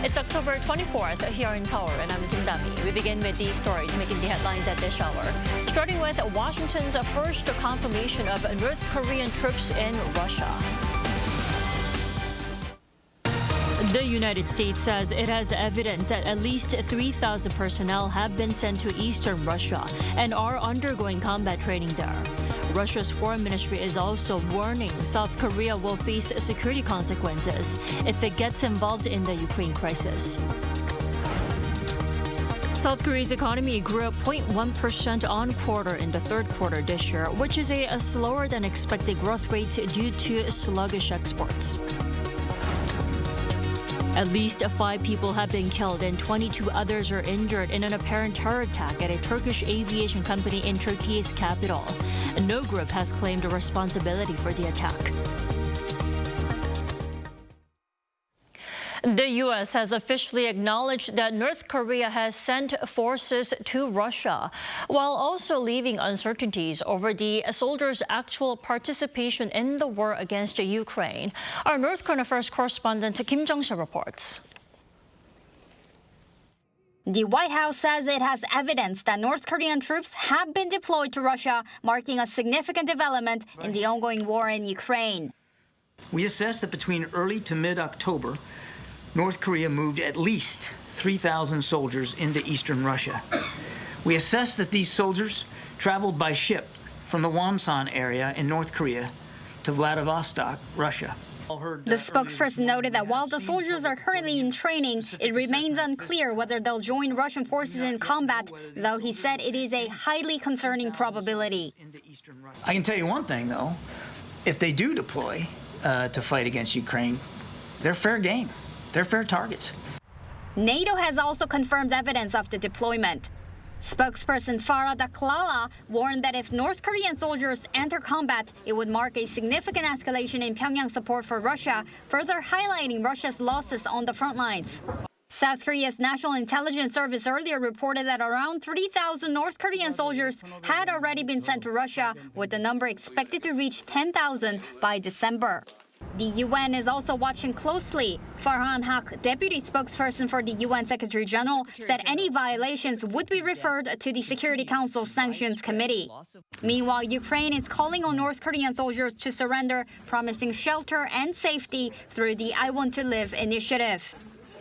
It's October 24th here in Seoul, and I'm Kim Dami. We begin with the stories making the headlines at this hour. Starting with Washington's first confirmation of North Korean troops in Russia. The United States says it has evidence that at least 3,000 personnel have been sent to eastern Russia and are undergoing combat training there. Russia's foreign ministry is also warning South Korea will face security consequences if it gets involved in the Ukraine crisis. South Korea's economy grew 0.1% on quarter in the third quarter this year, which is a slower than expected growth rate due to sluggish exports. At least 5 people have been killed and 22 others are injured in an apparent terror attack at a Turkish aviation company in Turkey's capital. No group has claimed responsibility for the attack. The U.S. has officially acknowledged that North Korea has sent forces to Russia, while also leaving uncertainties over the soldiers' actual participation in the war against Ukraine. Our North Korean Affairs correspondent Kim Jong-sil reports. The White House says it has evidence that North Korean troops have been deployed to Russia, marking a significant development in the ongoing war in Ukraine. We assess that between early to mid-October, North Korea moved at least 3,000 soldiers into eastern Russia. We assess that these soldiers traveled by ship from the Wonsan area in North Korea to Vladivostok, Russia. The spokesperson noted that while the soldiers are currently in training, it remains unclear whether they'll join Russian forces in combat, though he said it is a highly concerning probability. I can tell you one thing, though. If they do deploy to fight against Ukraine, they're fair game. They're fair targets. NATO has also confirmed evidence of the deployment. Spokesperson Farah Daklala warned that if North Korean soldiers enter combat, it would mark a significant escalation in Pyongyang's support for Russia, further highlighting Russia's losses on the front lines. South Korea's National Intelligence Service earlier reported that around 3,000 North Korean soldiers had already been sent to Russia, with the number expected to reach 10,000 by December. The UN is also watching closely. Farhan Haq, deputy spokesperson for the UN Secretary General, said any violations would be referred to the Security Council's Sanctions Committee. Meanwhile, Ukraine is calling on North Korean soldiers to surrender, promising shelter and safety through the I Want to Live initiative.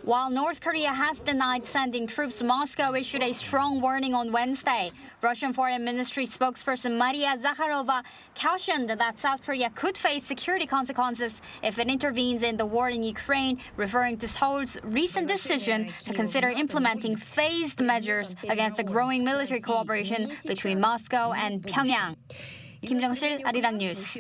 While North Korea has denied sending troops, Moscow issued a strong warning on Wednesday. Russian Foreign Ministry spokesperson Maria Zakharova cautioned that South Korea could face security consequences if it intervenes in the war in Ukraine, referring to Seoul's recent decision to consider implementing phased measures against a growing military cooperation between Moscow and Pyongyang. Kim Jong-sil, Arirang News.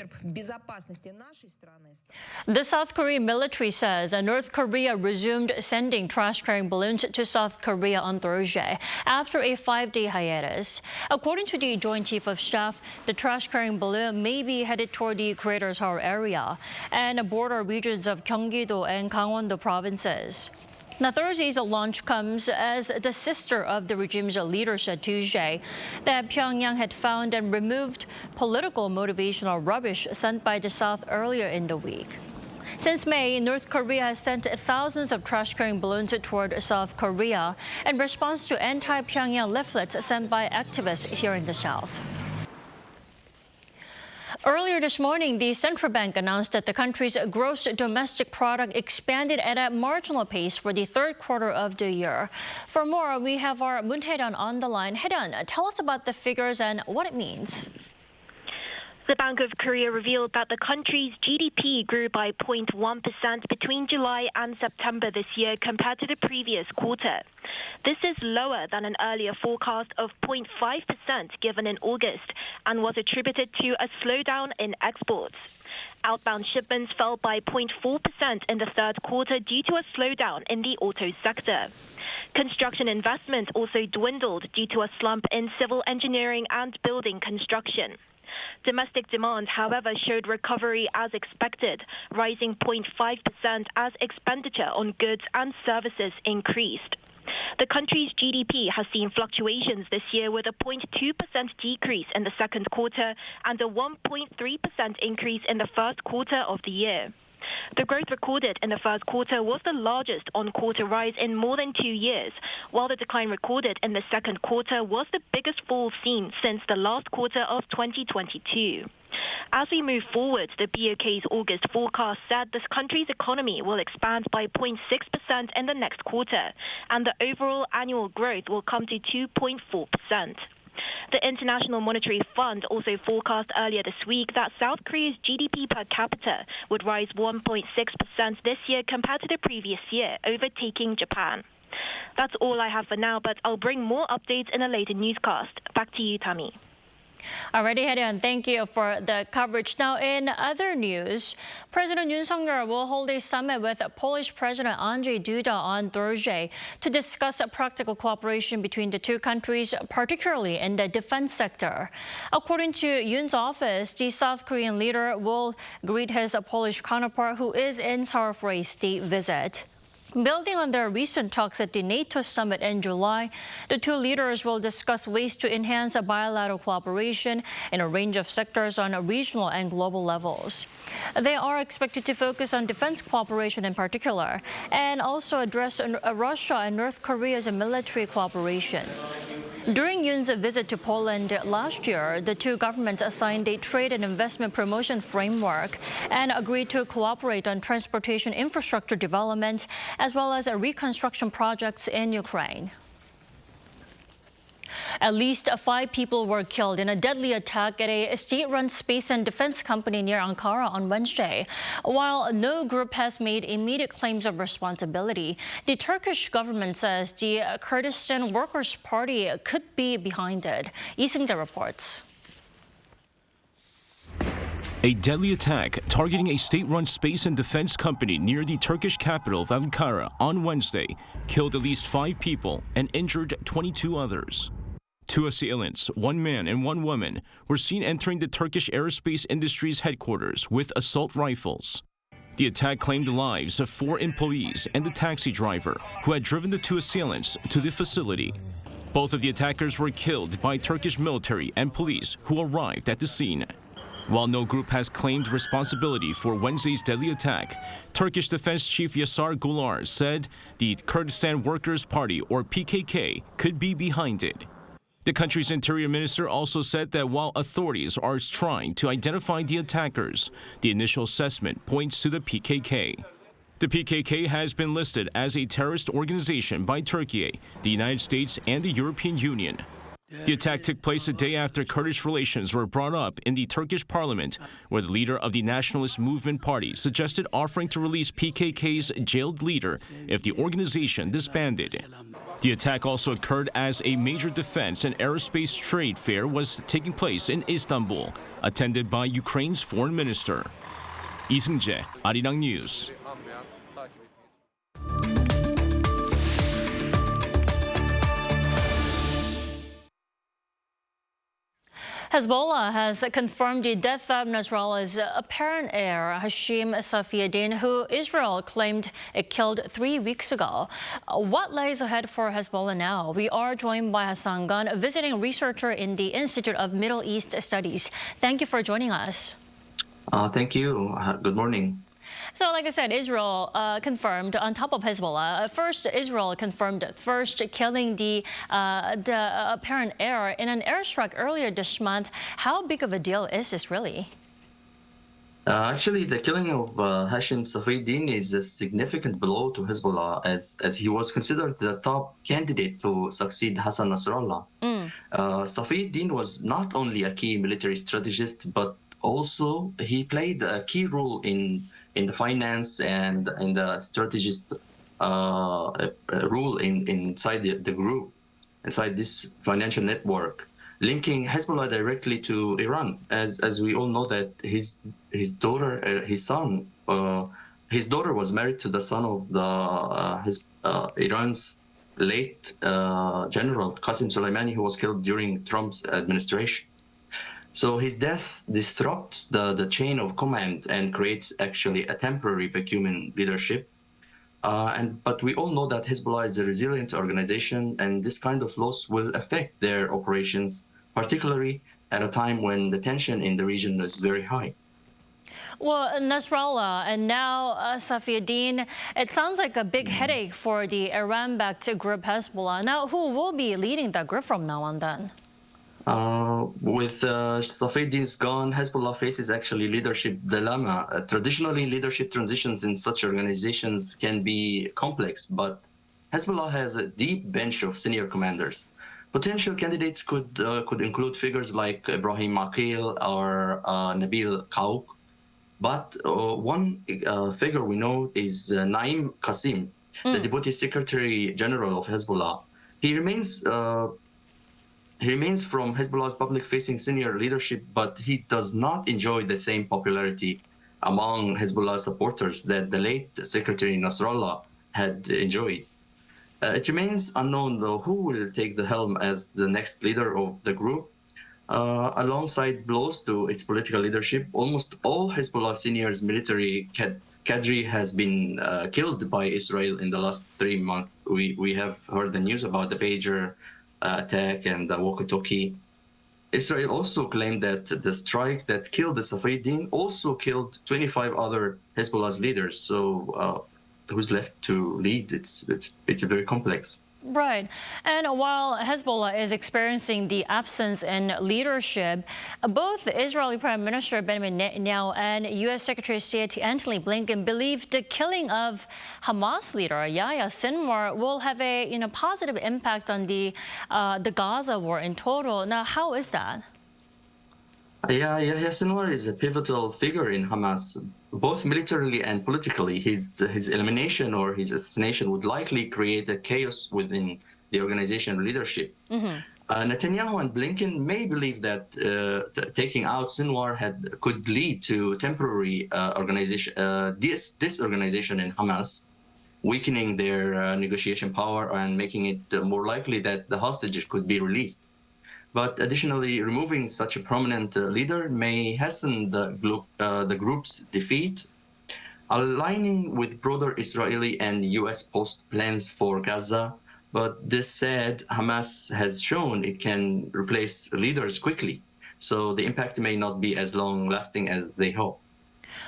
The South Korean military says North Korea resumed sending trash-carrying balloons to South Korea on Thursday after a 5-day hiatus. According to the Joint Chief of Staff, the trash-carrying balloon may be headed toward the Greater Seoul area and border regions of Gyeonggi-do and Gangwon-do provinces. Now, Thursday's launch comes as the sister of the regime's leader said Tuesday that Pyongyang had found and removed political motivational rubbish sent by the South earlier in the week. Since May, North Korea has sent thousands of trash-carrying balloons toward South Korea in response to anti-Pyongyang leaflets sent by activists here in the South. Earlier this morning, the central bank announced that the country's gross domestic product expanded at a marginal pace for the third quarter of the year. For more, we have our Moon Hae-ryun on the line. Hae-ryun, tell us about the figures and what it means. The Bank of Korea revealed that the country's GDP grew by 0.1% between July and September this year compared to the previous quarter. This is lower than an earlier forecast of 0.5% given in August and was attributed to a slowdown in exports. Outbound shipments fell by 0.4% in the third quarter due to a slowdown in the auto sector. Construction investment also dwindled due to a slump in civil engineering and building construction. Domestic demand, however, showed recovery as expected, rising 0.5% as expenditure on goods and services increased. The country's GDP has seen fluctuations this year with a 0.2% decrease in the second quarter and a 1.3% increase in the first quarter of the year. The growth recorded in the first quarter was the largest on-quarter rise in more than 2 years, while the decline recorded in the second quarter was the biggest fall seen since the last quarter of 2022. As we move forward, the BOK's August forecast said this country's economy will expand by 0.6% in the next quarter, and the overall annual growth will come to 2.4%. The International Monetary Fund also forecast earlier this week that South Korea's GDP per capita would rise 1.6% this year compared to the previous year, overtaking Japan. That's all I have for now, but I'll bring more updates in a later newscast. Back to you, Tammy. Alrighty, Hye-ryun, thank you for the coverage. Now, in other news, President Yoon Suk-yeol will hold a summit with Polish President Yoon-Duda on Thursday to discuss practical cooperation between the two countries, particularly in the defense sector. According to Yoon's office, the South Korean leader will greet his Polish counterpart, who is in Seoul for a state visit. Building on their recent talks at the NATO summit in July, the two leaders will discuss ways to enhance bilateral cooperation in a range of sectors on regional and global levels. They are expected to focus on defense cooperation in particular, and also address Russia and North Korea's military cooperation. During Yoon's visit to Poland last year, the two governments signed a trade and investment promotion framework and agreed to cooperate on transportation infrastructure development as well as reconstruction projects in Ukraine. At least 5 people were killed in a deadly attack at a state-run space and defense company near Ankara on Wednesday. While no group has made immediate claims of responsibility, the Turkish government says the Kurdistan Workers' Party could be behind it. Lee Seung-jae reports. A deadly attack targeting a state-run space and defense company near the Turkish capital of Ankara on Wednesday killed at least 5 people and injured 22 others. 2 assailants, 1 man and 1 woman, were seen entering the Turkish aerospace industry's headquarters with assault rifles. The attack claimed the lives of 4 employees and the taxi driver who had driven the 2 assailants to the facility. Both of the attackers were killed by Turkish military and police who arrived at the scene. While no group has claimed responsibility for Wednesday's deadly attack, Turkish Defense Chief Yasar Gular said the Kurdistan Workers' Party, or PKK, could be behind it. The country's interior minister also said that while authorities are trying to identify the attackers, the initial assessment points to the PKK. The PKK has been listed as a terrorist organization by Turkey, the United States, and the European Union. The attack took place a day after Kurdish relations were brought up in the Turkish parliament, where the leader of the Nationalist Movement Party suggested offering to release PKK's jailed leader if the organization disbanded. The attack also occurred as a major defense and aerospace trade fair was taking place in Istanbul, attended by Ukraine's foreign minister. Lee Seung-jae, Arirang News. Hezbollah has confirmed the death of Nasrallah's apparent heir, Hashem Safieddine, who Israel claimed it killed 3 weeks ago. What lies ahead for Hezbollah now? We are joined by Hassan Gun, a visiting researcher in the Institute of Middle East Studies. Thank you for joining us. Thank you. Good morning. So, like I said, Israel confirmed on top of Hezbollah. First, Israel confirmed killing the apparent heir in an airstrike earlier this month. How big of a deal is this really? Actually, the killing of Hashem Safieddine is a significant blow to Hezbollah, as he was considered the top candidate to succeed Hassan Nasrallah. Safieddine was not only a key military strategist, but also he played a key role in the finance and in the strategist role inside the group, inside this financial network, linking Hezbollah directly to Iran. As we all know that his daughter was married to the son of Iran's late general Qasem Soleimani, who was killed during Trump's administration. So his death disrupts the chain of command and creates actually a temporary vacuum leadership. But we all know that Hezbollah is a resilient organization, and this kind of loss will affect their operations, particularly at a time when the tension in the region is very high. Well, Nasrallah and now Safieddine, it sounds like a big headache for the Iran-backed group Hezbollah. Now, who will be leading that group from now on then? With Safieddine gone, Hezbollah faces actually leadership dilemma. Traditionally, leadership transitions in such organizations can be complex, but Hezbollah has a deep bench of senior commanders. Potential candidates could include figures like Ibrahim Aqil or Nabil Kaouk. But one figure we know is Naim Qasim, the Deputy Secretary General of Hezbollah. He remains from Hezbollah's public-facing senior leadership, but he does not enjoy the same popularity among Hezbollah supporters that the late Secretary Nasrallah had enjoyed. It remains unknown, though, who will take the helm as the next leader of the group. Alongside blows to its political leadership, almost all Hezbollah seniors' military cadre has been killed by Israel in the last 3 months. We have heard the news about the pager attack and the walkie-talkie. Israel also claimed that the strike that killed the Safieddine also killed 25 other Hezbollah's leaders. So who's left to lead? It's very complex. Right. And while Hezbollah is experiencing the absence in leadership, both Israeli Prime Minister Benjamin Netanyahu and U.S. Secretary of State Antony Blinken believe the killing of Hamas leader Yahya Sinwar will have a positive impact on the Gaza war in total. Now, how is that? Yeah, Yahya Sinwar is a pivotal figure in Hamas, both militarily and politically. His elimination or his assassination would likely create a chaos within the organization leadership. Netanyahu and Blinken may believe that taking out Sinwar could lead to temporary disorganization in Hamas, weakening their negotiation power and making it more likely that the hostages could be released. But additionally, removing such a prominent leader may hasten the group's defeat, aligning with broader Israeli and U.S. post plans for Gaza. But this said, Hamas has shown it can replace leaders quickly, so the impact may not be as long-lasting as they hope.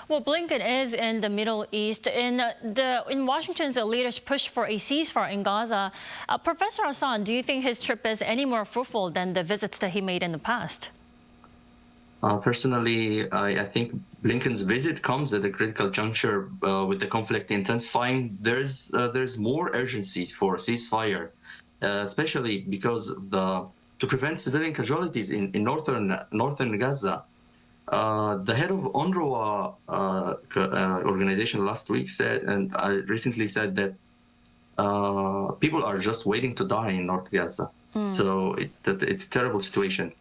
Well, Blinken is in the Middle East. In Washington's latest push for a ceasefire in Gaza, Professor Hassan, do you think his trip is any more fruitful than the visits that he made in the past? Personally, I think Blinken's visit comes at a critical juncture with the conflict intensifying. There's more urgency for a ceasefire, especially because to prevent civilian casualties in northern Gaza. The head of UNRWA organization last week said, and I recently said that people are just waiting to die in North Gaza. So it's a terrible situation.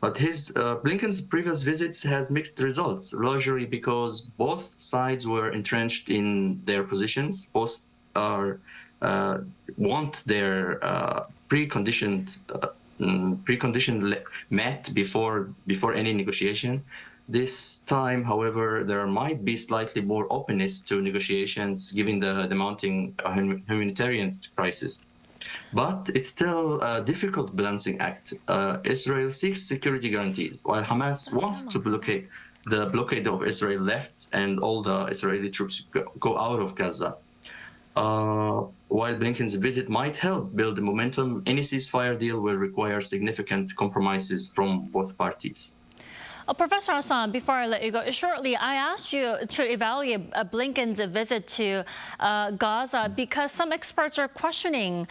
But Blinken's previous visits has mixed results, largely because both sides were entrenched in their positions. Both want their precondition met before any negotiation. This time, however, there might be slightly more openness to negotiations given the mounting humanitarian crisis. But it's still a difficult balancing act. Israel seeks security guarantees, while Hamas wants to blockade the blockade of Israel left and all the Israeli troops go out of Gaza. While Blinken's visit might help build the momentum, any ceasefire deal will require significant compromises from both parties. Professor Hassan, before I let you go, shortly, I asked you to evaluate Blinken's visit to Gaza because some experts are questioning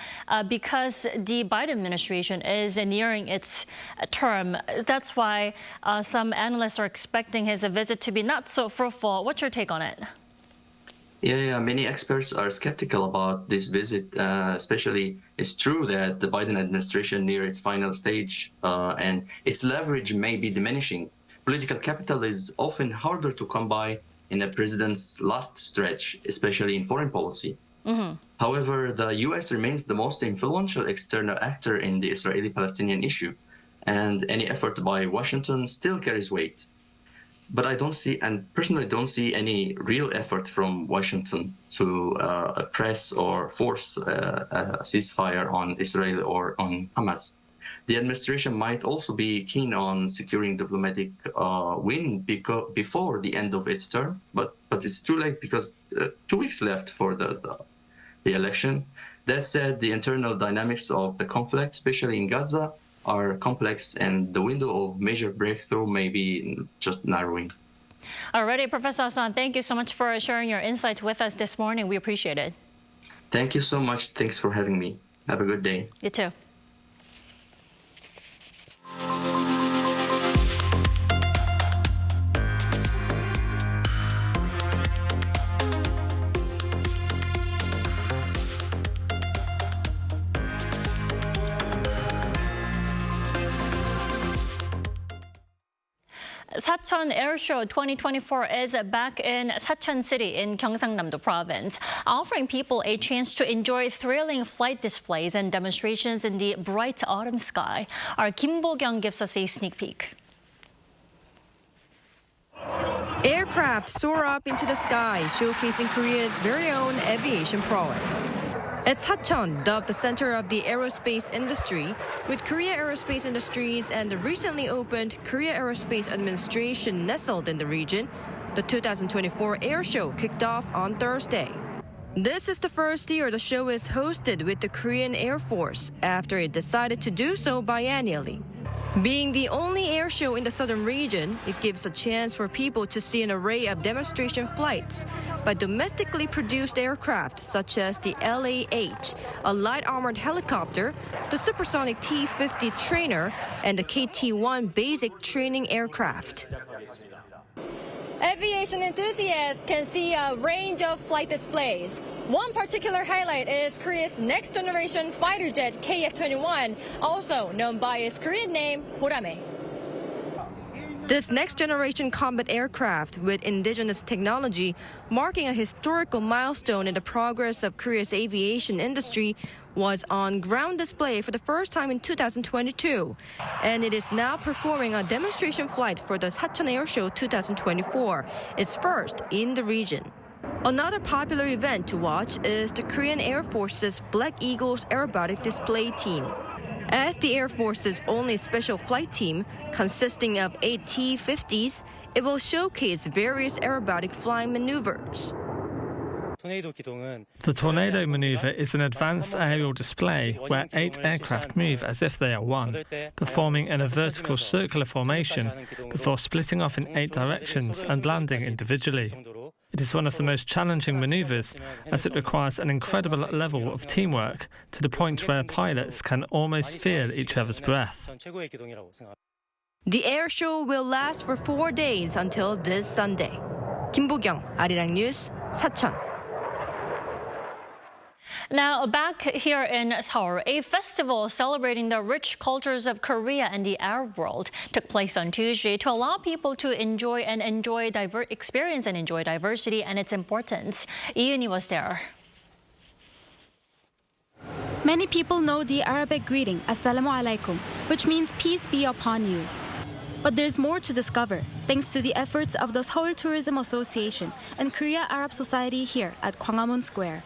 because the Biden administration is nearing its term. That's why some analysts are expecting his visit to be not so fruitful. What's your take on it? Yeah, many experts are skeptical about this visit, especially it's true that the Biden administration near its final stage and its leverage may be diminishing. Political capital is often harder to come by in a president's last stretch, especially in foreign policy. However, the U.S. remains the most influential external actor in the Israeli-Palestinian issue, and any effort by Washington still carries weight. But I personally don't see any real effort from Washington to press or force a ceasefire on Israel or on Hamas. the administration might also be keen on securing diplomatic win before the end of its term, but it's too late because 2 weeks left for the election. That said, the internal dynamics of the conflict, especially in Gaza, are complex, and the window of major breakthrough may be just narrowing. Alrighty, Professor Hassan, thank you so much for sharing your insights with us this morning. We appreciate it. Thank you so much. Thanks for having me. Have a good day. You too. Sacheon Airshow 2024 is back in Sacheon City in Gyeongsang-namdo Province, offering people a chance to enjoy thrilling flight displays and demonstrations in the bright autumn sky. Our Kim Bo-kyung gives us a sneak peek. Aircraft soar up into the sky, showcasing Korea's very own aviation prowess. At Sacheon, dubbed the center of the aerospace industry, with Korea Aerospace Industries and the recently opened Korea Aerospace Administration nestled in the region, the 2024 Airshow kicked off on Thursday. This is the first year the show is hosted with the Korean Air Force after it decided to do so biannually. Being the only air show in the southern region, it gives a chance for people to see an array of demonstration flights by domestically produced aircraft such as the LAH, a light armored helicopter, the supersonic T-50 trainer, and the KT-1 basic training aircraft. Aviation enthusiasts can see a range of flight displays. One particular highlight is Korea's next-generation fighter jet KF-21, also known by its Korean name, Borame. This next-generation combat aircraft with indigenous technology, marking a historical milestone in the progress of Korea's aviation industry, was on ground display for the first time in 2022, and it is now performing a demonstration flight for the Sacheon Airshow 2024, its first in the region. Another popular event to watch is the Korean Air Force's Black Eagles aerobatic display team. As the Air Force's only special flight team, consisting of 8 T-50s, it will showcase various aerobatic flying maneuvers. The tornado maneuver is an advanced aerial display where 8 aircraft move as if they are one, performing in a vertical circular formation before splitting off in 8 directions and landing individually. It is one of the most challenging maneuvers as it requires an incredible level of teamwork to the point where pilots can almost feel each other's breath. The air show will last for 4 days until this Sunday. Kim Bo-kyung, Arirang News, Sacheon. Now, back here in Seoul, a festival celebrating the rich cultures of Korea and the Arab world took place on Tuesday to allow people to experience and enjoy diversity and its importance. Iuni was there. Many people know the Arabic greeting, Assalamu alaikum, which means peace be upon you. But there's more to discover, thanks to the efforts of the Seoul Tourism Association and Korea Arab Society here at Gwanghwamun Square.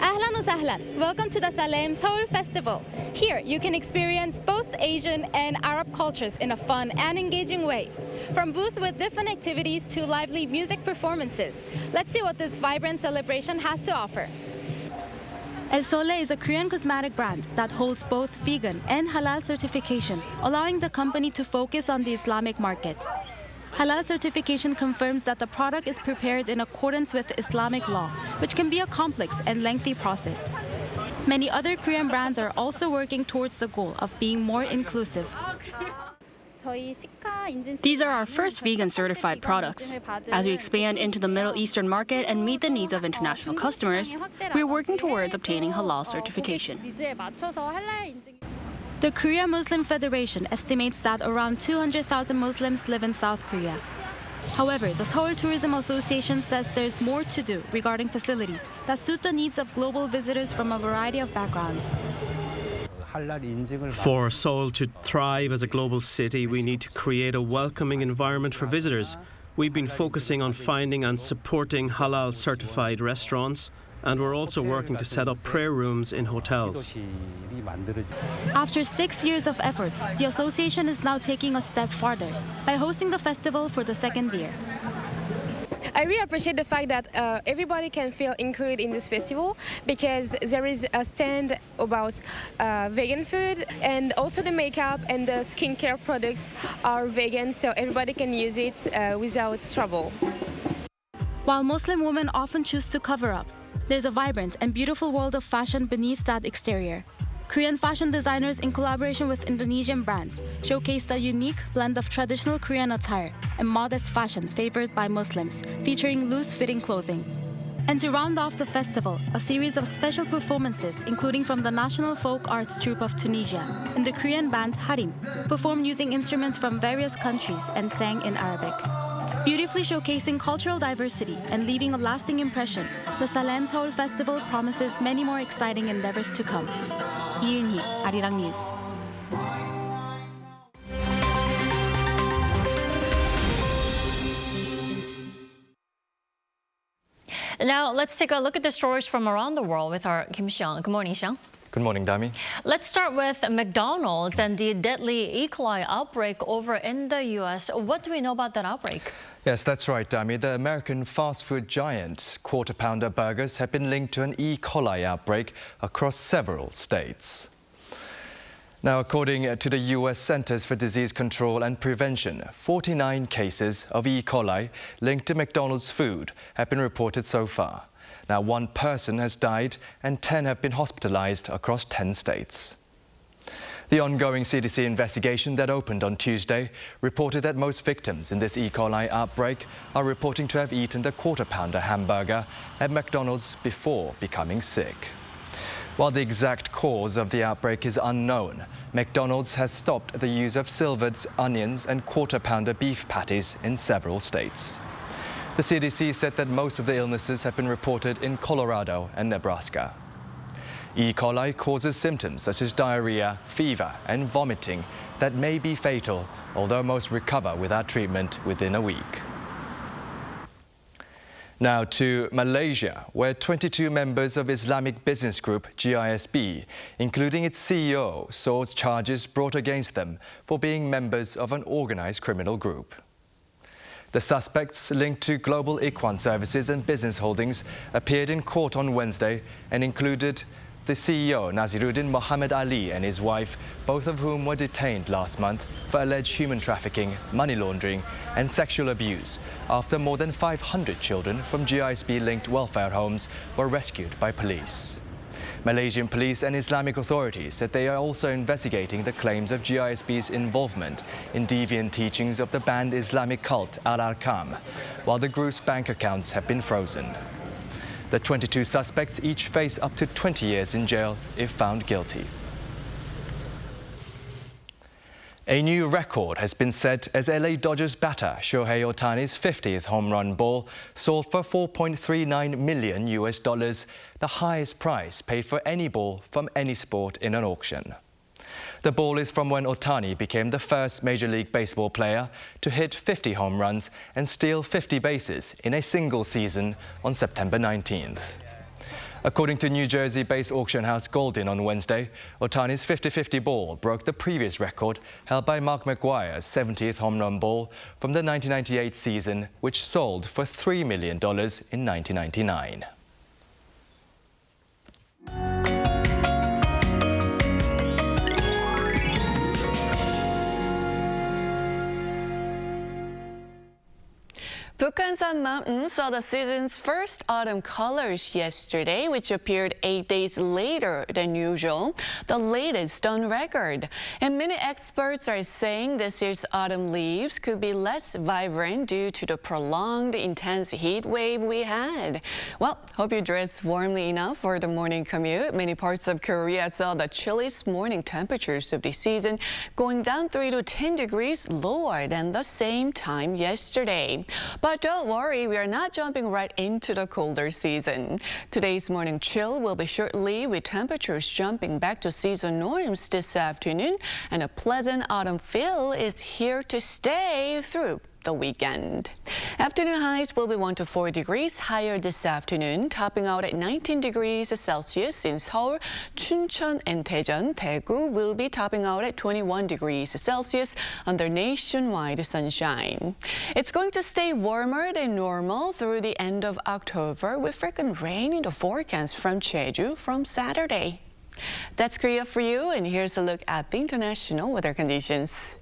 Ahlan wa sahlan. Welcome to the Salam Seoul Festival. Here, you can experience both Asian and Arab cultures in a fun and engaging way. From booths with different activities to lively music performances, let's see what this vibrant celebration has to offer. El Sole is a Korean cosmetic brand that holds both vegan and halal certification, allowing the company to focus on the Islamic market. Halal certification confirms that the product is prepared in accordance with Islamic law, which can be a complex and lengthy process. Many other Korean brands are also working towards the goal of being more inclusive. These are our first vegan certified products. As we expand into the Middle Eastern market and meet the needs of international customers, we are working towards obtaining halal certification. The Korea Muslim Federation estimates that around 200,000 Muslims live in South Korea. However, the Seoul Tourism Association says there's more to do regarding facilities that suit the needs of global visitors from a variety of backgrounds. For Seoul to thrive as a global city, we need to create a welcoming environment for visitors. We've been focusing on finding and supporting halal certified restaurants, And we're also working to set up prayer rooms in hotels. After 6 years of efforts, the association is now taking a step farther by hosting the festival for the second year. I really appreciate the fact that everybody can feel included in this festival, because there is a stand about vegan food, and also the makeup and the skincare products are vegan, so everybody can use it without trouble. While Muslim women often choose to cover up, there's a vibrant and beautiful world of fashion beneath that exterior. Korean fashion designers, in collaboration with Indonesian brands, showcased a unique blend of traditional Korean attire and modest fashion favored by Muslims, featuring loose-fitting clothing. And to round off the festival, a series of special performances, including from the National Folk Arts Troupe of Tunisia and the Korean band Harim, performed using instruments from various countries and sang in Arabic. Beautifully showcasing cultural diversity and leaving a lasting impression, the Salam Seoul Festival promises many more exciting endeavors to come. Yoon-Hee, Arirang News. Now, let's take a look at the stories from around the world with our Kim Xiang. Good morning, Xiang. Good morning, Dami. Let's start with McDonald's and the deadly E. coli outbreak over in the U.S. What do we know about that outbreak? Yes, that's right, Dami. The American fast food giant Quarter Pounder burgers have been linked to an E. coli outbreak across several states. Now, according to the U.S. Centers for Disease Control and Prevention, 49 cases of E. coli linked to McDonald's food have been reported so far. Now, 1 person has died and 10 have been hospitalized across 10 states. The ongoing CDC investigation that opened on Tuesday reported that most victims in this E. coli outbreak are reporting to have eaten the Quarter Pounder hamburger at McDonald's before becoming sick. While the exact cause of the outbreak is unknown, McDonald's has stopped the use of silvered onions and Quarter Pounder beef patties in several states. The CDC said that most of the illnesses have been reported in Colorado and Nebraska. E. coli causes symptoms such as diarrhea, fever and vomiting that may be fatal, although most recover without treatment within a week. Now to Malaysia, where 22 members of Islamic business group GISB, including its CEO, saw charges brought against them for being members of an organized criminal group. The suspects linked to Global Ikhwan Services and business holdings appeared in court on Wednesday and included the CEO, Naziruddin Mohammed Ali, and his wife, both of whom were detained last month for alleged human trafficking, money laundering and sexual abuse after more than 500 children from GISB-linked welfare homes were rescued by police. Malaysian police and Islamic authorities said they are also investigating the claims of GISB's involvement in deviant teachings of the banned Islamic cult Al-Arqam, while the group's bank accounts have been frozen. The 22 suspects each face up to 20 years in jail if found guilty. A new record has been set as LA Dodgers batter Shohei Ohtani's 50th home run ball sold for $4.39 million, the highest price paid for any ball from any sport in an auction. The ball is from when Ohtani became the first Major League Baseball player to hit 50 home runs and steal 50 bases in a single season on September 19th. According to New Jersey-based auction house Goldin on Wednesday, Ohtani's 50-50 ball broke the previous record held by Mark McGwire's 70th home run ball from the 1998 season, which sold for $3 million in 1999. Bukhansan Mountain saw the season's first autumn colors yesterday, which appeared 8 days later than usual, the latest on record. And many experts are saying this year's autumn leaves could be less vibrant due to the prolonged intense heat wave we had. Well, hope you dressed warmly enough for the morning commute. Many parts of Korea saw the chilliest morning temperatures of the season, going down 3 to 10 degrees lower than the same time yesterday. But don't worry, we are not jumping right into the colder season. Today's morning chill will be shortly, with temperatures jumping back to season norms this afternoon, and a pleasant autumn feel is here to stay through the weekend. Afternoon highs will be 1 to 4 degrees higher this afternoon, topping out at 19 degrees Celsius in Seoul, Chuncheon and Daejeon. Daegu will be topping out at 21 degrees Celsius under nationwide sunshine. It's going to stay warmer than normal through the end of October with frequent rain in the forecast from Jeju from Saturday. That's Korea for you, and here's a look at the international weather conditions.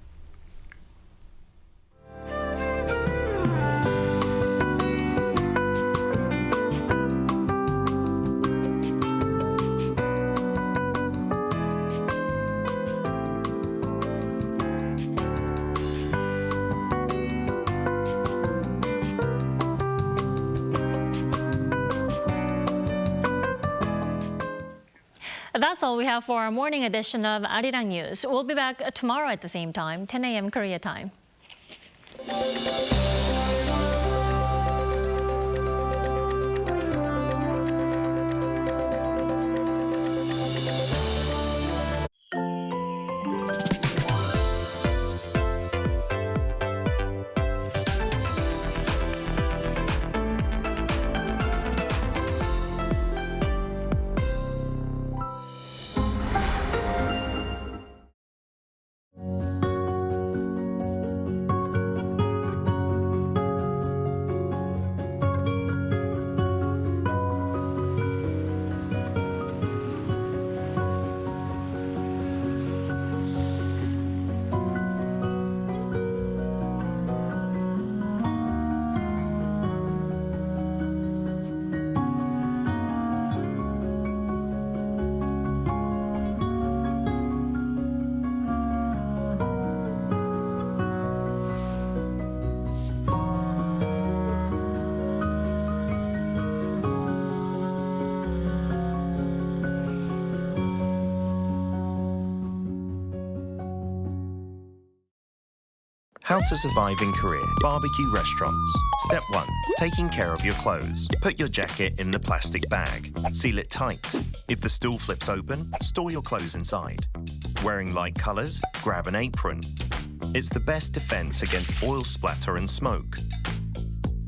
That's all we have for our morning edition of Arirang News. We'll be back tomorrow at the same time, 10 a.m. Korea time. How to survive in Korea. Barbecue restaurants. Step 1. Taking care of your clothes. Put your jacket in the plastic bag. Seal it tight. If the stool flips open, store your clothes inside. Wearing light colors? Grab an apron. It's the best defense against oil splatter and smoke.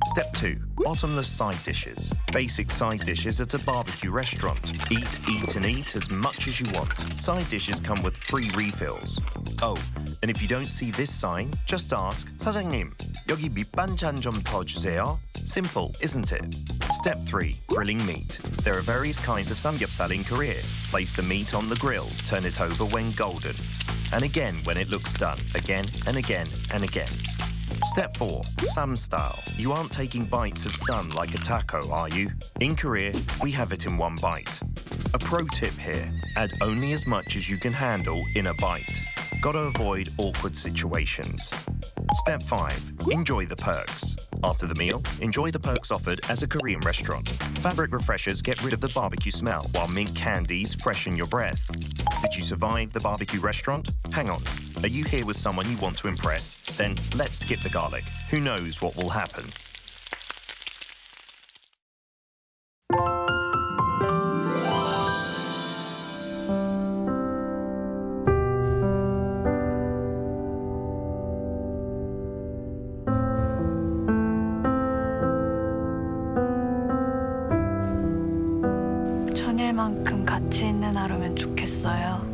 Step 2. Bottomless side dishes. Basic side dishes at a barbecue restaurant. Eat, and eat as much as you want. Side dishes come with free refills. Oh, and if you don't see this sign, just ask, 사장님, 여기 밑반찬 좀 더 주세요. Simple, isn't it? Step 3. Grilling meat. There are various kinds of samgyeopsal in Korea. Place the meat on the grill, turn it over when golden. And again when it looks done. Again and again and again. Step 4. Sam style. You aren't taking bites of sam like a taco, are you? In Korea, we have it in one bite. A pro tip here. Add only as much as you can handle in a bite. Gotta avoid awkward situations. Step 5. Enjoy the perks. After the meal, enjoy the perks offered at a Korean restaurant. Fabric refreshers get rid of the barbecue smell, while mint candies freshen your breath. Did you survive the barbecue restaurant? Hang on. Are you here with someone you want to impress? Then let's skip the garlic. Who knows what will happen? 천일만큼 가치 있는 하루면 좋겠어요.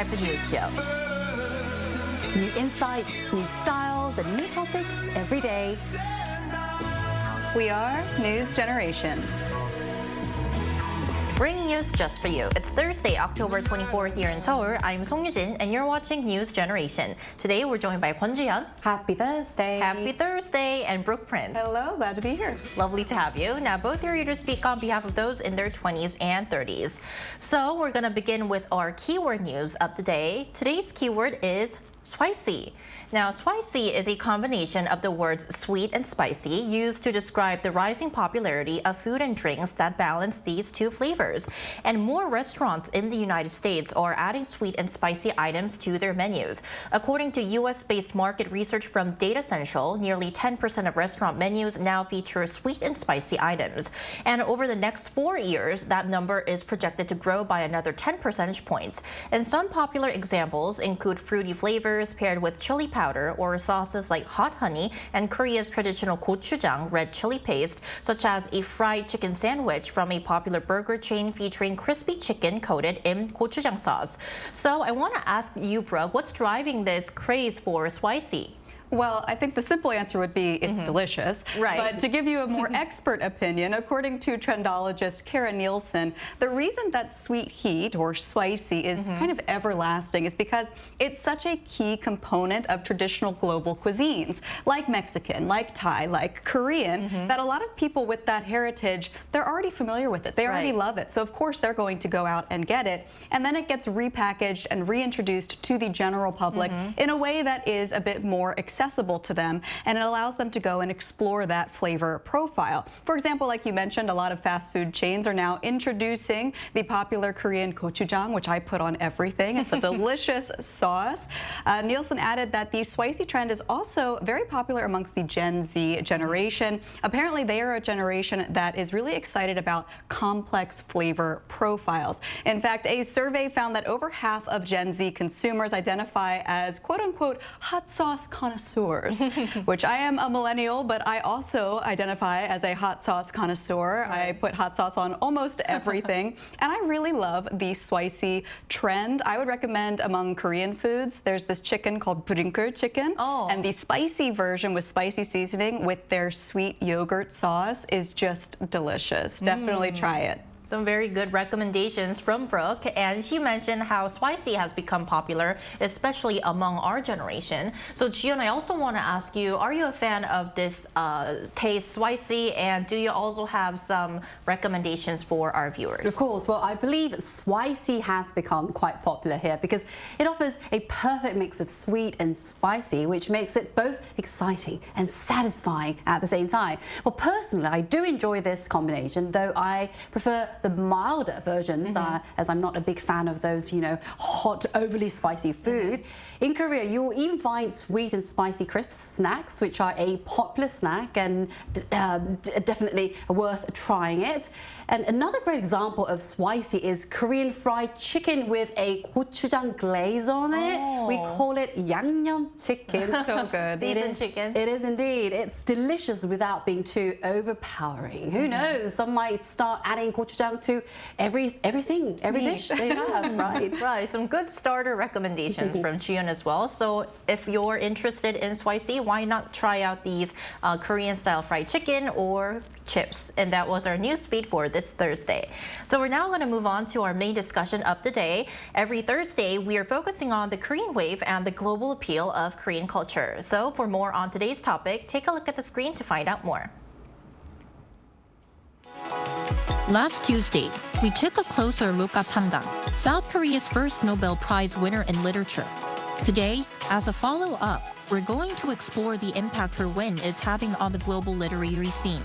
type of news show. New insights, new styles, and new topics every day. We are News Generation. Bringing news just for you. It's Thursday, October 24th here in Seoul. I'm Song Yujin, and you're watching News Generation. Today, we're joined by Kwon Ji-hyun. Happy Thursday. Happy Thursday. And Brooke Prince. Hello, glad to be here. Lovely to have you. Now, both are here to speak on behalf of those in their 20s and 30s. So, we're going to begin with our keyword news of the day. Today's keyword is Swicy. Now, Swicy is a combination of the words sweet and spicy used to describe the rising popularity of food and drinks that balance these two flavors. And more restaurants in the United States are adding sweet and spicy items to their menus. According to US-based market research from Data Central, nearly 10% of restaurant menus now feature sweet and spicy items. And over the next 4 years, that number is projected to grow by another 10 percentage points. And some popular examples include fruity flavors paired with chili powder or sauces like hot honey and Korea's traditional gochujang red chili paste, such as a fried chicken sandwich from a popular burger chain featuring crispy chicken coated in gochujang sauce. So I want to ask you, Brooke, what's driving this craze for Swicy? Well, I think the simple answer would be it's delicious. Right. But to give you a more expert opinion, according to trendologist Kara Nielsen, the reason that sweet heat, or Swicy, is kind of everlasting is because it's such a key component of traditional global cuisines, like Mexican, like Thai, like Korean, that a lot of people with that heritage, they're already familiar with it. They already love it. So, of course, they're going to go out and get it. And then it gets repackaged and reintroduced to the general public in a way that is a bit more accessible to them, and it allows them to go and explore that flavor profile. For example, like you mentioned, a lot of fast food chains are now introducing the popular Korean gochujang, which I put on everything. It's a delicious sauce. Nielsen added that the Swicy trend is also very popular amongst the Gen Z generation. Apparently, they are a generation that is really excited about complex flavor profiles. In fact, a survey found that over half of Gen Z consumers identify as quote-unquote hot sauce connoisseurs, which I am a millennial, but I also identify as a hot sauce connoisseur. I put hot sauce on almost everything, and I really love the Swicy trend. I would recommend among Korean foods, there's this chicken called burinker chicken, and the spicy version with spicy seasoning with their sweet yogurt sauce is just delicious. Definitely try it. Some very good recommendations from Brooke, and she mentioned how Swicy has become popular, especially among our generation. So Jiyeon, I also want to ask you, are you a fan of this taste Swicy, and do you also have some recommendations for our viewers? Of course. Well, I believe Swicy has become quite popular here because it offers a perfect mix of sweet and spicy, which makes it both exciting and satisfying at the same time. Well, personally, I do enjoy this combination, though I prefer the milder versions, as I'm not a big fan of those, you know, hot, overly spicy food. In Korea, you will even find sweet and spicy crisp snacks, which are a popular snack and definitely worth trying it. And another great example of Swicy is Korean fried chicken with a gochujang glaze on it. We call it yangnyeom chicken. So good. Seasoned chicken. It is indeed. It's delicious without being too overpowering. Who knows? Some might start adding gochujang to every dish they have, right? Right. Some good starter recommendations from Jiyeon as well. So if you're interested in Swicy, why not try out these Korean-style fried chicken or chips? And that was our news feed for this Thursday. So we're now going to move on to our main discussion of the day. Every Thursday, we are focusing on the Korean wave and the global appeal of Korean culture. So for more on today's topic, take a look at the screen to find out more. Last Tuesday, we took a closer look at Kang, South Korea's first Nobel Prize winner in literature. Today, as a follow-up, we're going to explore the impact her win is having on the global literary scene.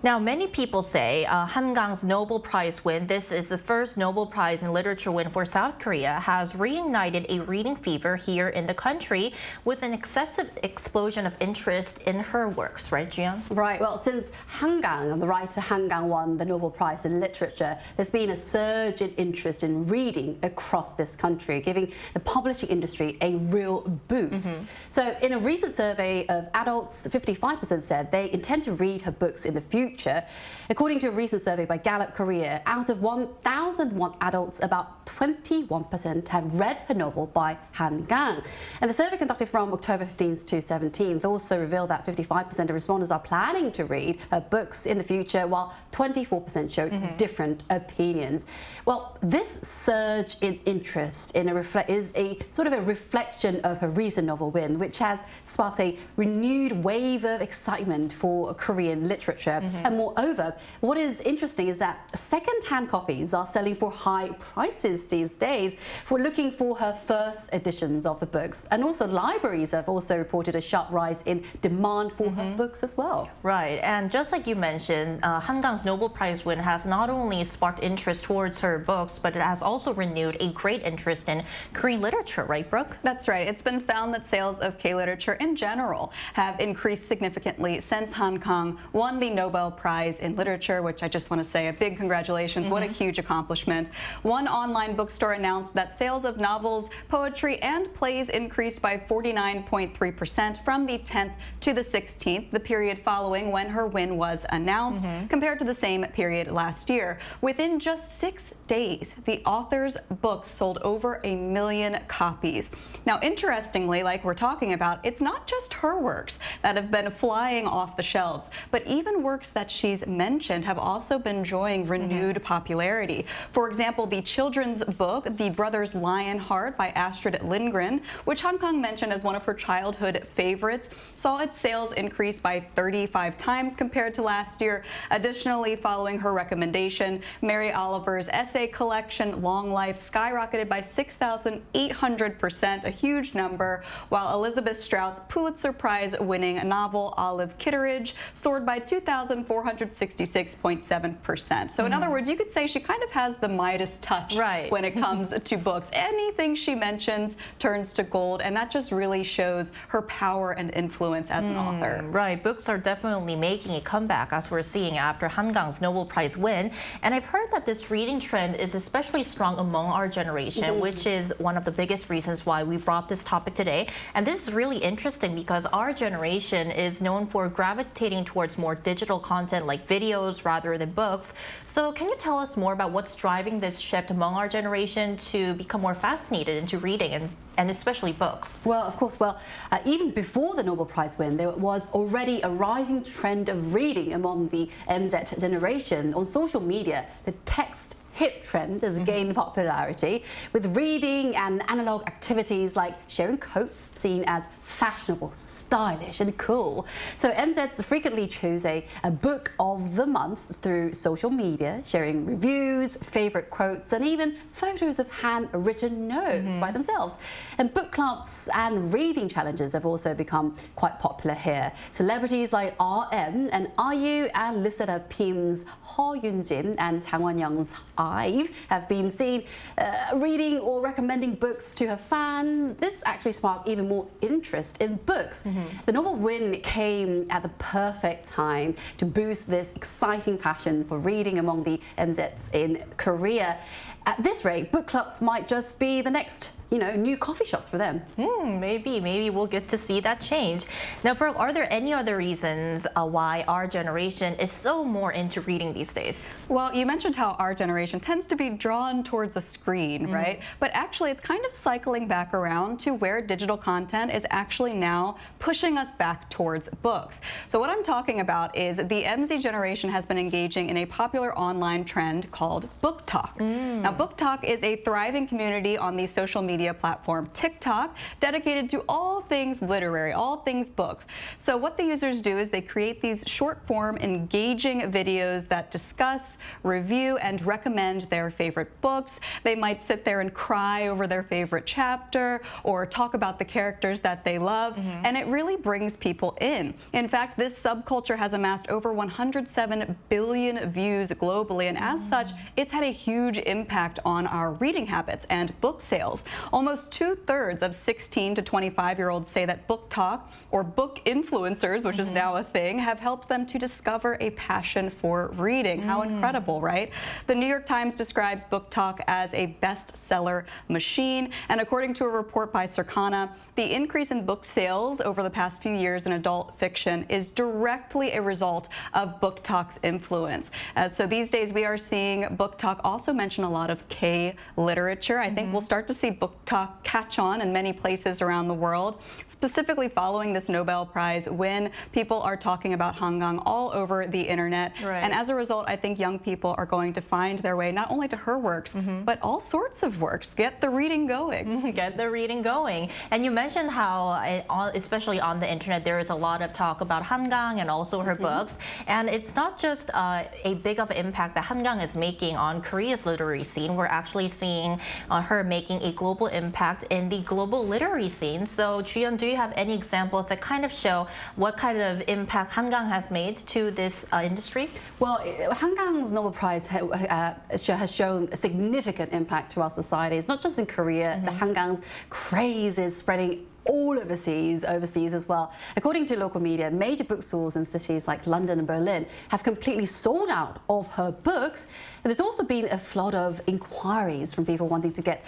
Now, many people say Kang's Nobel Prize win, this is the first Nobel Prize in Literature win for South Korea, has reignited a reading fever here in the country with an excessive explosion of interest in her works, right, Jiyeon? Right. Well, since Kang, the writer Kang, won the Nobel Prize in Literature, there's been a surge in interest in reading across this country, giving the publishing industry a real boost. So in a recent survey of adults, 55% said they intend to read her books in the future. future. According to a recent survey by Gallup Korea, out of 1,001 adults, about 21% have read a novel by Kang. And the survey conducted from October 15th to 17th also revealed that 55% of respondents are planning to read books in the future, while 24% showed different opinions. Well, this surge in interest is a sort of a reflection of her recent novel Win, which has sparked a renewed wave of excitement for Korean literature. And moreover, what is interesting is that second-hand copies are selling for high prices these days for looking for her first editions of the books. And also libraries have also reported a sharp rise in demand for her books as well. Right, and just like you mentioned, Kang's Nobel Prize win has not only sparked interest towards her books, but it has also renewed a great interest in Korean literature, right, Brooke? That's right. It's been found that sales of K-literature in general have increased significantly since Kang won the Nobel Prize in Literature, which I just want to say a big congratulations. What a huge accomplishment. One online bookstore announced that sales of novels, poetry, and plays increased by 49.3% from the 10th to the 16th, the period following when her win was announced, compared to the same period last year. Within just 6 days, the author's books sold over 1 million copies. Now, interestingly, like we're talking about, it's not just her works that have been flying off the shelves, but even works that she's mentioned have also been enjoying renewed popularity. For example, the children's book, The Brothers Lionheart by Astrid Lindgren, which Kang mentioned as one of her childhood favorites, saw its sales increase by 35 times compared to last year. Additionally, following her recommendation, Mary Oliver's essay collection, Long Life, skyrocketed by 6,800%, a huge number, while Elizabeth Strout's Pulitzer Prize-winning novel, Olive Kitteridge, soared by 2,466.7%. So in other words, you could say she kind of has the Midas touch when it comes to books. Anything she mentions turns to gold, and that just really shows her power and influence as an author. Right, books are definitely making a comeback, as we're seeing after Kang's Nobel Prize win. And I've heard that this reading trend is especially strong among our generation, which is one of the biggest reasons why we brought this topic today. And this is really interesting because our generation is known for gravitating towards more digital content like videos rather than books. So can you tell us more about what's driving this shift among our generation to become more fascinated into reading and especially books? Well, of course. Well, even before the Nobel Prize win, there was already a rising trend of reading among the MZ generation. On social media, the text hip trend has gained popularity, with reading and analog activities like sharing quotes seen as fashionable, stylish and cool. So MZs frequently choose a book of the month through social media, sharing reviews, favorite quotes and even photos of handwritten notes by themselves. And book clubs and reading challenges have also become quite popular here. Celebrities like RM and IU and Lisa Pim's Ho Yoon-jin and Chang Won-young's IVE have been seen reading or recommending books to her fan. This actually sparked even more interest in books. The Nobel win came at the perfect time to boost this exciting passion for reading among the MZs in Korea. At this rate, book clubs might just be the next, new coffee shops for them. Maybe we'll get to see that change. Now, Brooke, are there any other reasons why our generation is so more into reading these days? Well, you mentioned how our generation tends to be drawn towards a screen, right? But actually, it's kind of cycling back around to where digital content is actually now pushing us back towards books. So what I'm talking about is the MZ generation has been engaging in a popular online trend called Book Talk. Now, Book Talk is a thriving community on the social media platform TikTok, dedicated to all things literary, all things books. So what the users do is they create these short-form, engaging videos that discuss, review, and recommend their favorite books. They might sit there and cry over their favorite chapter or talk about the characters that they love, and it really brings people in. In fact, this subculture has amassed over 107 billion views globally, and as such, it's had a huge impact on our reading habits and book sales. Almost 2/3 of 16 to 25-year-olds say that book talk or book influencers, which is now a thing, have helped them to discover a passion for reading. How incredible, right? The New York Times describes book talk as a bestseller machine, and according to a report by Circana, the increase in book sales over the past few years in adult fiction is directly a result of book talk's influence. So these days we are seeing book talk also mention a lot of K literature. I think we'll start to see book talk catch on in many places around the world, specifically following this Nobel Prize win. People are talking about Hangang all over the internet. Right. And as a result, I think young people are going to find their way not only to her works, but all sorts of works. Get the reading going. Get the reading going. And you mentioned how, especially on the internet, there is a lot of talk about Hangang and also her books. And it's not just a big of an impact that Hangang is making on Korea's literary scene. We're actually seeing her making a global impact in the global literary scene. So, Juyeon, do you have any examples that kind of show what kind of impact Hangang has made to this industry? Well, Hangang's Nobel Prize has shown a significant impact to our society. It's not just in Korea. The Hangang's craze is spreading all overseas as well. According to local media, major bookstores in cities like London and Berlin have completely sold out of her books. And there's also been a flood of inquiries from people wanting to get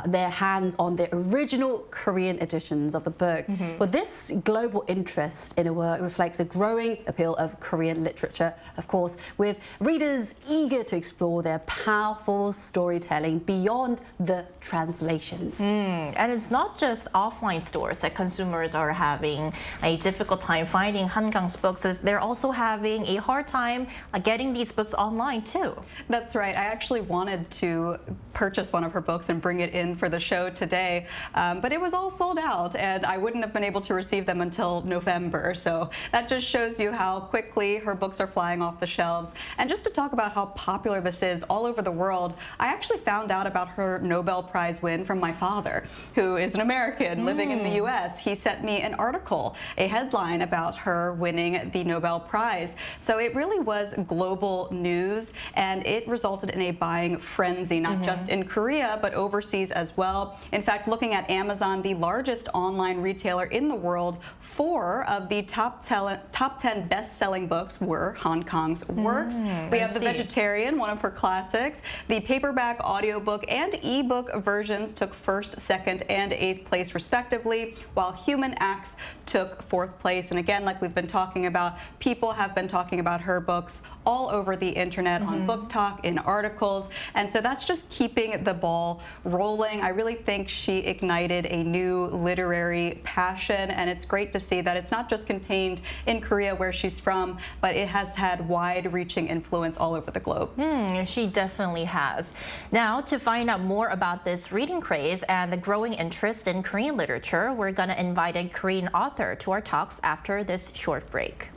their hands on the original Korean editions of the book. Well, this global interest in her work reflects a growing appeal of Korean literature, of course, with readers eager to explore their powerful storytelling beyond the translations. And it's not just offline stores that consumers are having a difficult time finding Hangang's books. They're also having a hard time getting these books online too. That's right. I actually wanted to purchase one of her books and bring it in for the show today, but it was all sold out and I wouldn't have been able to receive them until November. So that just shows you how quickly her books are flying off the shelves. And just to talk about how popular this is all over the world, I actually found out about her Nobel Prize win from my father, who is an American living in the US. He sent me an article, a headline about her winning the Nobel Prize. So it really was global news, and it resulted in a buying frenzy, not just in Korea, but overseas as well. In fact, looking at Amazon, the largest online retailer in the world, 4 of the top 10 best-selling books were Hong Kong's works. We have The Vegetarian, one of her classics. The paperback, audiobook, and ebook versions took 1st, 2nd, and 8th place respectively, while Human Acts took 4th place. And again, like we've been talking about, people have been talking about her books all over the internet, on Book Talk, in articles, and so that's just keeping the ball rolling. I really think she ignited a new literary passion, and it's great to see that it's not just contained in Korea where she's from, but it has had wide-reaching influence all over the globe. She definitely has. Now, to find out more about this reading craze and the growing interest in Korean literature, we're going to invite a Korean author to our talks after this short break.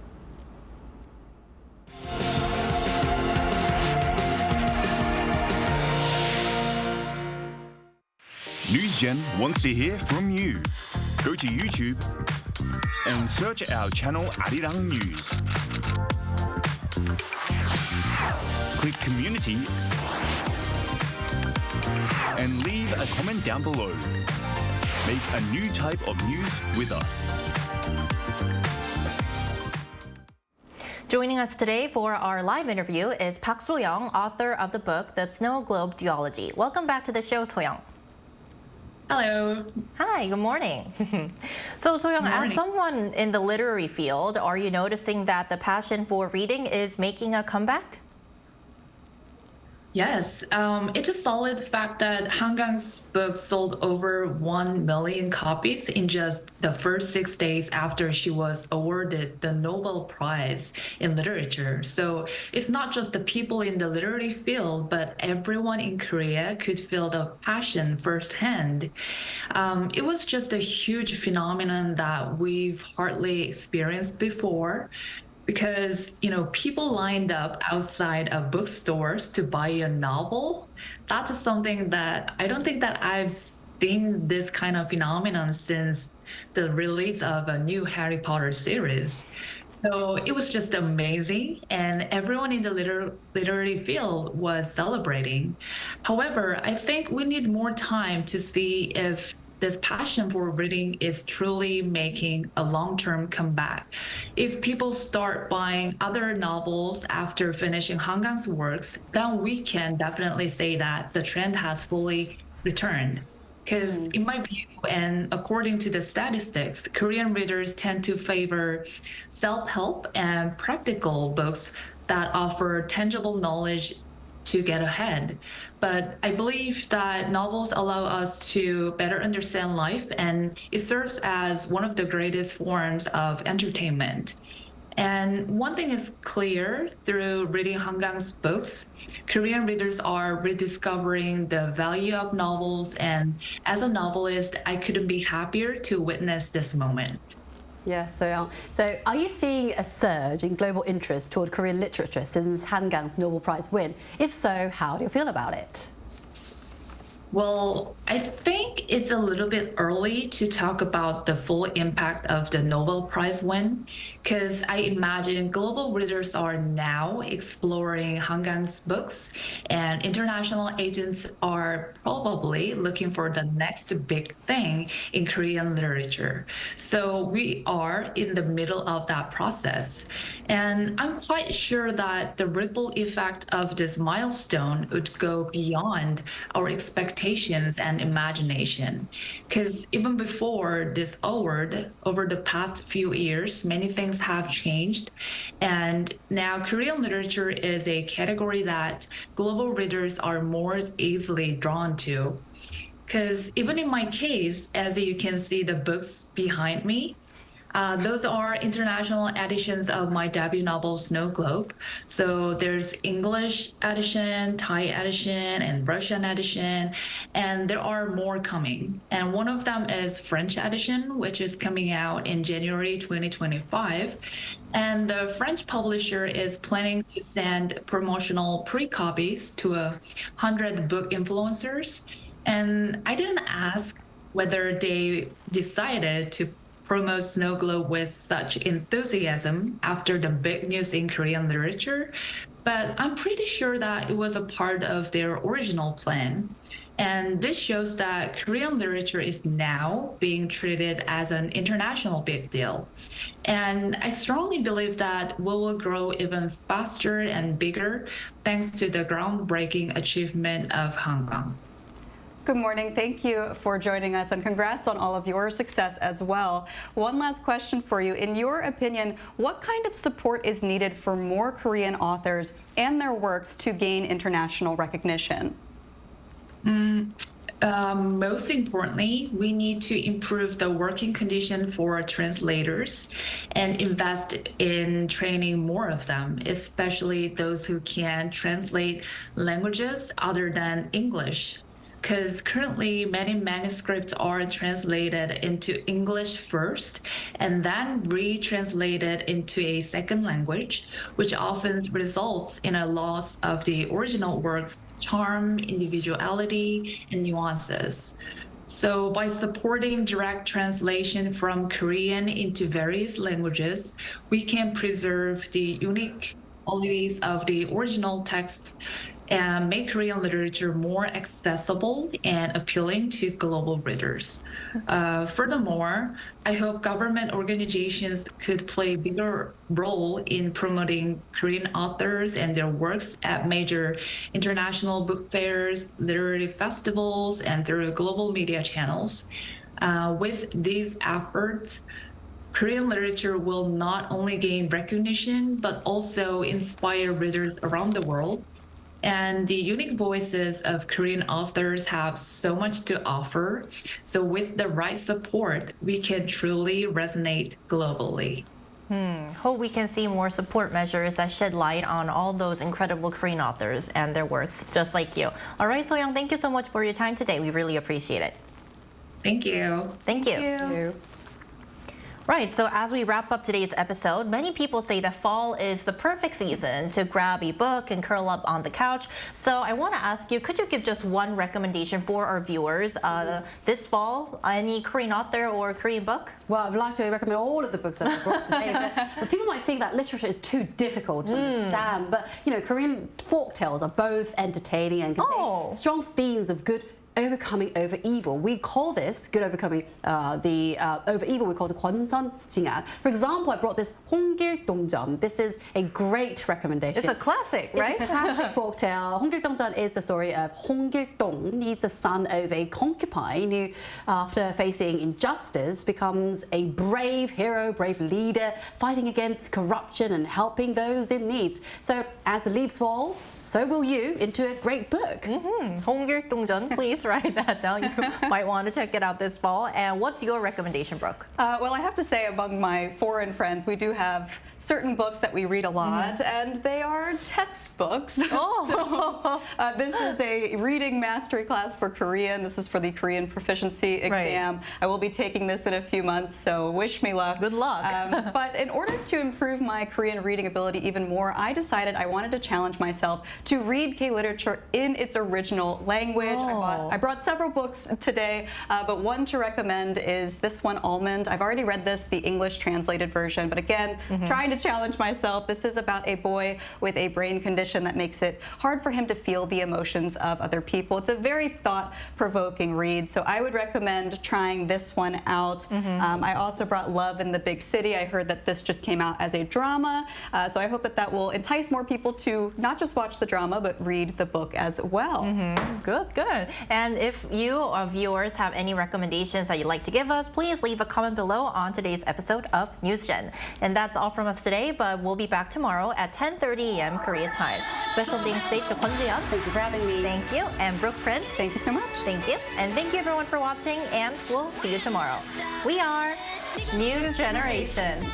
NewsGen wants to hear from you. Go to YouTube and search our channel Arirang News. Click Community and leave a comment down below. Make a new type of news with us. Joining us today for our live interview is Park So-young, author of the book The Snow Globe Duology. Welcome back to the show, So-young. Hello. Hi, good morning. So, So-young, as someone in the literary field, are you noticing that the passion for reading is making a comeback? Yes, it's a solid fact that Hangang's book sold over 1 million copies in just the first 6 days after she was awarded the Nobel Prize in Literature. So it's not just the people in the literary field, but everyone in Korea could feel the passion firsthand. It was just a huge phenomenon that we've hardly experienced before. Because, you know, people lined up outside of bookstores to buy a novel. That's something that I don't think that I've seen this kind of phenomenon since the release of a new Harry Potter series. So it was just amazing, and everyone in the literary field was celebrating. However, I think we need more time to see if this passion for reading is truly making a long-term comeback. If people start buying other novels after finishing Han Kang's works, then we can definitely say that the trend has fully returned. Because in my view, and according to the statistics, Korean readers tend to favor self-help and practical books that offer tangible knowledge to get ahead. But I believe that novels allow us to better understand life, and it serves as one of the greatest forms of entertainment. And one thing is clear through reading Han Kang's books, Korean readers are rediscovering the value of novels, and as a novelist, I couldn't be happier to witness this moment. Yes, so are you seeing a surge in global interest toward Korean literature since Han Kang's Nobel Prize win? If so, how do you feel about it? Well, I think it's a little bit early to talk about the full impact of the Nobel Prize win, because I imagine global readers are now exploring Han Kang's books, and international agents are probably looking for the next big thing in Korean literature. So we are in the middle of that process. And I'm quite sure that the ripple effect of this milestone would go beyond our expectations and imagination. Because even before this award, over the past few years, many things have changed. And now Korean literature is a category that global readers are more easily drawn to. Because even in my case, as you can see the books behind me, those are international editions of my debut novel, Snow Globe. So there's English edition, Thai edition, and Russian edition, and there are more coming. And one of them is French edition, which is coming out in January 2025. And the French publisher is planning to send promotional pre-copies to 100 book influencers. And I didn't ask whether they decided to promote Snow Globe with such enthusiasm after the big news in Korean literature, but I'm pretty sure that it was a part of their original plan. And this shows that Korean literature is now being treated as an international big deal. And I strongly believe that we will grow even faster and bigger thanks to the groundbreaking achievement of Han Kang. Good morning. Thank you for joining us, and congrats on all of your success as well. One last question for you. In your opinion, what kind of support is needed for more Korean authors and their works to gain international recognition? Most importantly, we need to improve the working condition for translators and invest in training more of them, especially those who can translate languages other than English. Because currently many manuscripts are translated into English first and then retranslated into a second language, which often results in a loss of the original work's charm, individuality, and nuances. So by supporting direct translation from Korean into various languages, we can preserve the unique qualities of the original texts and make Korean literature more accessible and appealing to global readers. Furthermore, I hope government organizations could play a bigger role in promoting Korean authors and their works at major international book fairs, literary festivals, and through global media channels. With these efforts, Korean literature will not only gain recognition, but also inspire readers around the world. And the unique voices of Korean authors have so much to offer. So with the right support, we can truly resonate globally. Hope we can see more support measures that shed light on all those incredible Korean authors and their works, just like you. All right, So-young, thank you so much for your time today. We really appreciate it. Thank you. Thank you. Thank you. Right, so as we wrap up today's episode, many people say that fall is the perfect season to grab a book and curl up on the couch. So I want to ask you, could you give just one recommendation for our viewers this fall? Any Korean author or Korean book? Well, I'd like to recommend all of the books that I've brought today, but people might think that literature is too difficult to understand. But, you know, Korean folk tales are both entertaining and contain strong themes of good overcoming over evil. We call this good overcoming over evil. We call it 권선징악. For example, I brought this 홍길동전. This is a great recommendation. It's a classic, right? It's a classic folktale. 홍길동전 is the story of 홍길동. He's the son of a concubine who, after facing injustice, becomes a brave hero, brave leader, fighting against corruption and helping those in need. So as the leaves fall, so will you into a great book. 홍길동전, please write that down. You might want to check it out this fall. And what's your recommendation, Brooke? Well, I have to say, among my foreign friends, we do have certain books that we read a lot, and they are textbooks. So, this is a reading mastery class for Korean. This is for the Korean proficiency exam. I will be taking this in a few months, so wish me luck. Good luck. But in order to improve my Korean reading ability even more, I decided I wanted to challenge myself to read K-literature in its original language. I brought several books today, but one to recommend is this one, Almond. I've already read this, the English translated version, but again, trying to challenge myself. This is about a boy with a brain condition that makes it hard for him to feel the emotions of other people. It's a very thought-provoking read, so I would recommend trying this one out. I also brought Love in the Big City. I heard that this just came out as a drama, so I hope that that will entice more people to not just watch the drama, but read the book as well. Good, good. And if you, our viewers, have any recommendations that you'd like to give us, please leave a comment below on today's episode of NewsGen. And that's all from us today, but we'll be back tomorrow at 10:30 a.m. Korea time. Special thanks to Kwon Ji-yeon. Thank you for having me. Thank you. And Brooke Prince. Thank you so much. Thank you. And thank you everyone for watching, and we'll see you tomorrow. We are News Generation.